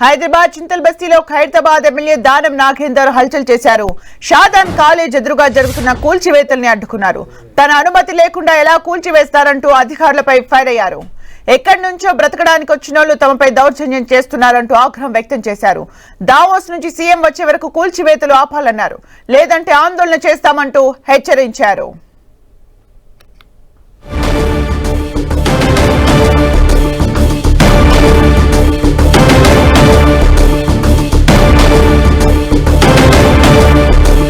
హైదరాబాద్ చింతల్ బస్తీలో ఖైరతాబాద్ ఎమ్మెల్యే దానం నాగేందర్ హల్చల్ చేశారు. షాదాన్ కాలేజ్ ఎదురుగా జరుగుతున్న కూల్చివేతల్ని అడ్డుకున్నారు. తన అనుమతి లేకుండా ఎలా కూల్చివేస్తారంటూ అధికారులపై ఫైర్ అయ్యారు. ఎక్కడి నుంచో బ్రతకడానికి వచ్చినోళ్లు తమపై దౌర్జన్యం చేస్తున్నారంటూ ఆగ్రహం వ్యక్తం చేశారు. దావోస్ నుంచి సీఎం వచ్చే వరకు కూల్చివేతలు ఆపాలన్నారు, లేదంటే ఆందోళన చేస్తామంటూ హెచ్చరించారు.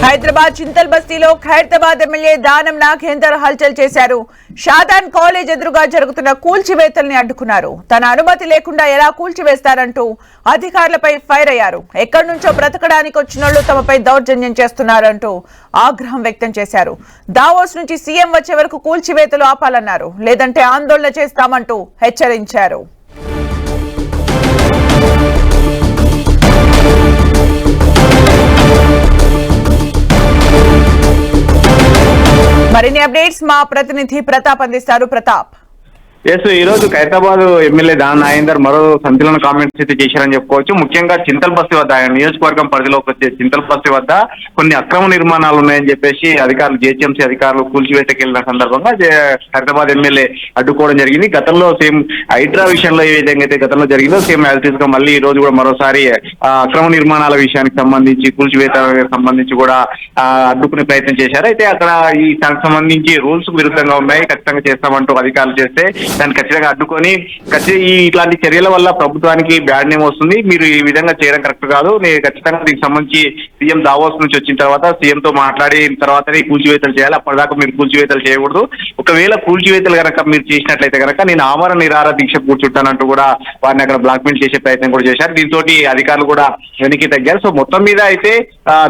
హైదరాబాద్ చింతల్ బస్తీలో ఖైరతాబాద్ ఎమ్మెల్యే దానం నాగేందర్ హల్చల్ చేశారు. షాదాన్ కాలేజ్ ఎదురుగా జరుగుతున్న కూల్చివేతల్ని అడ్డుకున్నారు. తన అనుమతి లేకుండా ఎలా కూల్చివేస్తారంటూ అధికారులపై ఫైర్ అయ్యారు. ఎక్కడి నుంచో బ్రతకడానికి వచ్చినోళ్లు తమపై దౌర్జన్యం చేస్తున్నారంటూ ఆగ్రహం వ్యక్తం చేశారు. దావోస్ నుంచి సీఎం వచ్చే వరకు కూల్చివేతలు ఆపాలన్నారు, లేదంటే ఆందోళన చేస్తామంటూ హెచ్చరించారు. మరిన్ని అప్డేట్స్ మా ప్రతినిధి ప్రతాప్ అందిస్తారు. ప్రతాప్, ఈ రోజు ఖైరతాబాద్ ఎమ్మెల్యే దానం నాగేందర్ మరో సంచలన కామెంట్స్ అయితే చేశారని చెప్పుకోవచ్చు. ముఖ్యంగా చింతల్ బస్తీ వద్ద, ఆయన నియోజకవర్గం పరిధిలోకి వచ్చే చింతల్ బస్తీ వద్ద కొన్ని అక్రమ నిర్మాణాలు ఉన్నాయని చెప్పేసి అధికారులు, జీహెచ్ఎంసీ అధికారులు కూల్చివేతకెళ్లిన సందర్భంగా ఖైరతాబాద్ ఎమ్మెల్యే అడ్డుకోవడం జరిగింది. గతంలో సేమ్ హైడ్రా విషయంలో ఏ విధంగా అయితే గతంలో జరిగిందో సేమ్ యాజిటీస్ గా మళ్ళీ ఈ రోజు కూడా మరోసారి అక్రమ నిర్మాణాల విషయానికి సంబంధించి, కూల్చివేత సంబంధించి కూడా అడ్డుకునే ప్రయత్నం చేశారు. అయితే అక్కడ ఈ దానికి సంబంధించి రూల్స్ విరుద్ధంగా ఉన్నాయి, ఖచ్చితంగా చేస్తామంటూ అధికారులు చేస్తే దాన్ని ఖచ్చితంగా అడ్డుకొని ఇట్లాంటి చర్యల వల్ల ప్రభుత్వానికి బ్యాడ్ నేమ్ వస్తుంది, మీరు ఈ విధంగా చేయడం కరెక్ట్ కాదు, నేను ఖచ్చితంగా దీనికి సంబంధించి సీఎం దావోస్ నుంచి వచ్చిన తర్వాత సీఎంతో మాట్లాడిన తర్వాతనే కూల్చివేతలు చేయాలి, అప్పటిదాకా మీరు కూల్చివేతలు చేయకూడదు, ఒకవేళ కూల్చివేతలు కనుక మీరు చేసినట్లయితే కనుక నేను ఆమరణ నిరాహార దీక్ష కూర్చుంటానంటూ కూడా వారిని అక్కడ బ్లాక్మెయిల్ చేసే ప్రయత్నం కూడా చేశారు. దీంతో అధికారులు కూడా వెనక్కి తగ్గారు. సో మొత్తం మీద అయితే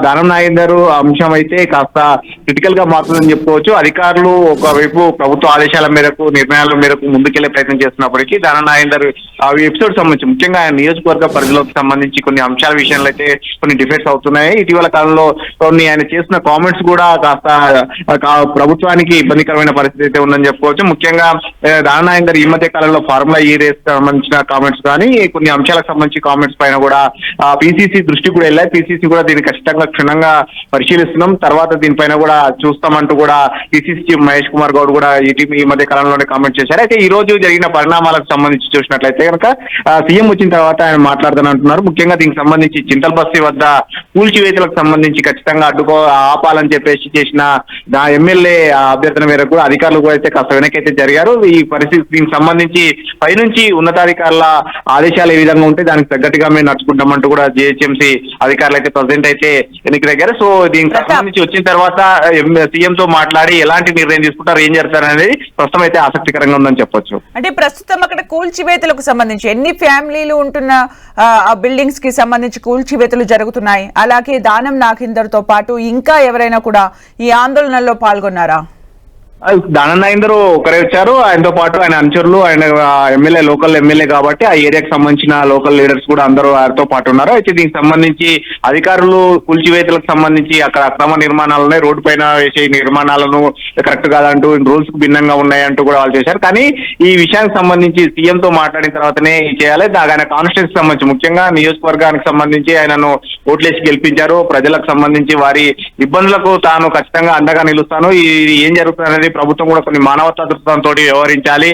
దానం నాగేందర్ అంశం అయితే కాస్త క్రిటికల్ గా మారుతుందని చెప్పుకోవచ్చు. అధికారులు ఒకవైపు ప్రభుత్వ ఆదేశాల మేరకు, నిర్ణయాల మేరకు ముందుకెళ్లే ప్రయత్నం చేస్తున్నప్పటికీ దానం నాగేందర్ ఎపిసోడ్ సంబంధించి, ముఖ్యంగా ఆయన నియోజకవర్గ పరిధిలోకి సంబంధించి కొన్ని అంశాల విషయంలో అయితే కొన్ని డిఫెక్ట్స్ అవుతున్నాయి. ఇటీవల కాలంలో కొన్ని ఆయన చేసిన కామెంట్స్ కూడా కాస్త ప్రభుత్వానికి ఇబ్బందికరమైన పరిస్థితి అయితే ఉందని చెప్పుకోవచ్చు. ముఖ్యంగా దానం నాగేందర్ ఈ మధ్య కాలంలో ఫార్ములా ఈ రేస్ సంబంధించిన కామెంట్స్ కానీ కొన్ని అంశాలకు సంబంధించి కామెంట్స్ పైన కూడా పిసిసి దృష్టి కూడా వెళ్ళాయి. పిసిసి కూడా దీన్ని ఖచ్చితంగా క్షుణ్ణంగా పరిశీలిస్తున్నాం, తర్వాత దీనిపైన కూడా చూస్తామంటూ కూడా పిసిసి చీఫ్ మహేష్ కుమార్ గౌడ్ కూడా ఈ మధ్య కాలంలోనే కామెంట్ చేశారు. అయితే ఈ రోజు జరిగిన పరిణామాలకు సంబంధించి చూసినట్లయితే కనుక సీఎం వచ్చిన తర్వాత ఆయన మాట్లాడతానంటున్నారు. ముఖ్యంగా దీనికి సంబంధించి చింతల్ బస్తీ వద్ద కూల్చివేతలకు సంబంధించి ఖచ్చితంగా ఆపాలని చెప్పేసి చేసిన ఎమ్మెల్యే అభ్యర్థన మేరకు అధికారులు కూడా అయితే కాస్త వెనకైతే జరిగారు. ఈ పరిస్థితి దీనికి సంబంధించి పైనుంచి ఉన్నతాధికారుల ఆదేశాలు ఏ విధంగా ఉంటే దానికి తగ్గట్టుగా మేము నడుచుకుంటామంటూ కూడా జీహెచ్ఎంసీ అధికారులు అయితే ప్రజెంట్ అయితే వెనక్కి దగ్గర. సో దీనికి సంబంధించి వచ్చిన తర్వాత సీఎంతో మాట్లాడి ఎలాంటి నిర్ణయం తీసుకుంటారు, ఏం చేస్తారు అనేది ప్రస్తుతం అయితే ఆసక్తికరంగా ఉందని చెప్పొచ్చు. అంటే ప్రస్తుతం అక్కడ కూల్చివేతలకు సంబంధించి ఎన్ని ఫ్యామిలీలు ఉంటున్న బిల్డింగ్స్ కి సంబంధించి కూల్చివేతలు జరుగుతున్నాయి, అలాగే దానం నాగేందర్ తో పాటు ఇంకా ఎవరైనా కూడా ఈ ఆందోళనలో పాల్గొన్నారా? దానం నాగేందర్ ఒకరే వచ్చారు, ఆయనతో పాటు ఆయన అనుచరులు, ఆయన ఎమ్మెల్యే, లోకల్ ఎమ్మెల్యే కాబట్టి ఆ ఏరియాకి సంబంధించిన లోకల్ లీడర్స్ కూడా అందరూ ఆయనతో పాటు ఉన్నారు. అయితే దీనికి సంబంధించి అధికారులు కూల్చివేతలకు సంబంధించి అక్కడ అక్రమ నిర్మాణాలు ఉన్నాయి, రోడ్డు పైన వేసే నిర్మాణాలను కరెక్ట్ కాదంటూ రూల్స్ కు భిన్నంగా ఉన్నాయంటూ కూడా వాళ్ళు చేశారు. కానీ ఈ విషయానికి సంబంధించి సీఎంతో మాట్లాడిన తర్వాతనే చేయాలి. ఆయన కాన్స్టిట్యూన్సీకి సంబంధించి, ముఖ్యంగా నియోజకవర్గానికి సంబంధించి ఆయనను ఓట్లేసి గెలిపించారు. ప్రజలకు సంబంధించి వారి ఇబ్బందులకు తాను ఖచ్చితంగా అండగా నిలుస్తాను, ఇది ఏం జరుగుతుంది ప్రభుత్వం కూడా కొన్ని మానవతా దృక్పథంతో వ్యవహరించాలి,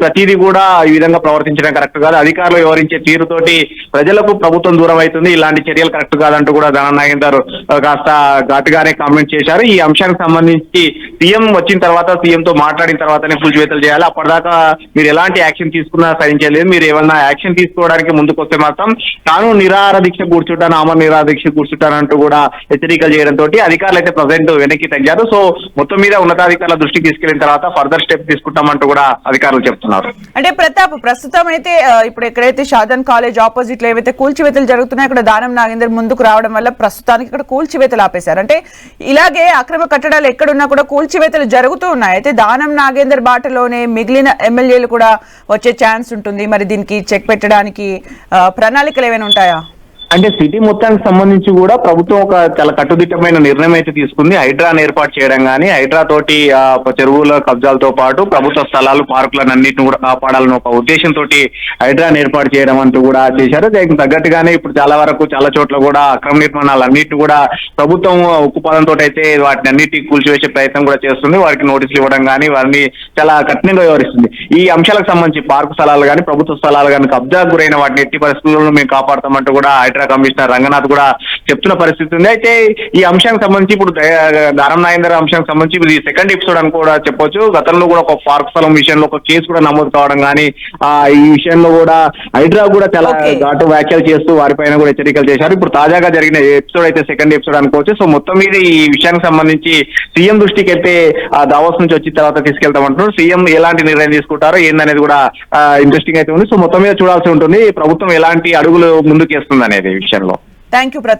ప్రతిదీ కూడా ఈ విధంగా ప్రవర్తించడం కరెక్ట్ కాదు, అధికారులు వ్యవహరించే తీరుతోటి ప్రజలకు ప్రభుత్వం దూరం అవుతుంది, ఇలాంటి చర్యలు కరెక్ట్ కాదంటూ కూడా దానం నాగేందర్ కాస్త ఘాటుగానే కామెంట్ చేశారు. ఈ అంశానికి సంబంధించి సీఎం వచ్చిన తర్వాత, సీఎంతో మాట్లాడిన తర్వాతనే కూల్చివేతలు చేయాలి, అప్పటిదాకా మీరు ఎలాంటి యాక్షన్ తీసుకున్నా సహించలేదు, మీరు ఏమన్నా యాక్షన్ తీసుకోవడానికి ముందుకు వస్తే మాత్రం తాను నిరాహార దీక్ష కూర్చుంటాను, ఆమరణ నిరాహార దీక్ష కూర్చుంటానంటూ కూడా హెచ్చరికలు చేయడంతో అధికారులు అయితే ప్రజెంట్ వెనక్కి తగ్గారు. సో మొత్తం మీద ఉన్నతాధికారుల దృష్టికి తీసుకెళ్లిన తర్వాత ఫర్దర్ స్టెప్ తీసుకుంటామంటూ కూడా అధికారులు చెప్తున్నారు. అంటే ప్రతాప్, ప్రస్తుతం అయితే ఇప్పుడు ఎక్కడైతే షాదాన్ కాలేజ్ ఆపోజిట్ లో ఏవైతే కూల్చివేతలు జరుగుతున్నాయో ఇక్కడ దానం నాగేందర్ ముందుకు రావడం వల్ల ప్రస్తుతానికి ఇక్కడ కూల్చివేతలు ఆపేశారు. అంటే ఇలాగే అక్రమ కట్టడాలు ఎక్కడున్నా కూడా కూల్చివేతలు జరుగుతూ ఉన్నాయి. అయితే దానం నాగేందర్ బాటలోనే మిగిలిన ఎమ్మెల్యేలు కూడా వచ్చే ఛాన్స్ ఉంటుంది. మరి దీనికి చెక్ పెట్టడానికి ప్రణాళికలు ఏమైనా ఉంటాయా? అంటే సిటీ మొత్తానికి సంబంధించి కూడా ప్రభుత్వం ఒక చాలా కట్టుదిట్టమైన నిర్ణయం అయితే తీసుకుంది. హైడ్రాను ఏర్పాటు చేయడం కానీ, హైడ్రా తోటి చెరువుల కబ్జాలతో పాటు ప్రభుత్వ స్థలాలు, పార్కులను అన్నింటిని కూడా కాపాడాలని ఒక ఉద్దేశంతో హైడ్రాను ఏర్పాటు చేయడం అంటూ కూడా చేశారు. దానికి తగ్గట్టుగానే ఇప్పుడు చాలా చోట్ల కూడా అక్రమ నిర్మాణాలు అన్నింటిని కూడా ప్రభుత్వం ఉక్కుపాదంతో అయితే వాటిని అన్నిటిని కూల్చివేసే ప్రయత్నం కూడా చేస్తుంది. వారికి నోటీసులు ఇవ్వడం కానీ వారిని చాలా కఠినంగా వ్యవహరిస్తుంది. ఈ అంశాలకు సంబంధించి పార్కు స్థలాలు కానీ, ప్రభుత్వ స్థలాలు కానీ కబ్జాకు గురైన వాటిని ఎట్టి పరిస్థితుల్లో మేము కాపాడతామంటూ కూడా కమిషనర్ రంగనాథ్ కూడా చెప్తున్న పరిస్థితి ఉంది. అయితే ఈ అంశానికి సంబంధించి ఇప్పుడు దానం నాగేందర్ అంశానికి సంబంధించి ఇది సెకండ్ ఎపిసోడ్ అని కూడా చెప్పొచ్చు. గతంలో కూడా ఒక పార్క్ స్థలం విషయంలో ఒక కేసు కూడా నమోదు కావడం కానీ, ఈ విషయంలో కూడా హైడ్రా కూడా చాలా ఘాటు వ్యాఖ్యలు చేస్తూ వారిపైన కూడా హెచ్చరికలు చేశారు. ఇప్పుడు తాజాగా జరిగిన ఎపిసోడ్ అయితే సెకండ్ ఎపిసోడ్ అనుకోవచ్చు. సో మొత్తం మీద ఈ విషయానికి సంబంధించి సీఎం దృష్టికి అయితే దావోస్ నుంచి వచ్చిన తర్వాత తీసుకెళ్తామంటున్నారు. సీఎం ఎలాంటి నిర్ణయం తీసుకుంటారో ఏందనేది కూడా ఇంట్రెస్టింగ్ అయితే ఉంది. సో మొత్తం మీద చూడాల్సి ఉంటుంది ప్రభుత్వం ఎలాంటి అడుగులు ముందుకేస్తుంది అనేది విషయంలో. Thank you Pratap.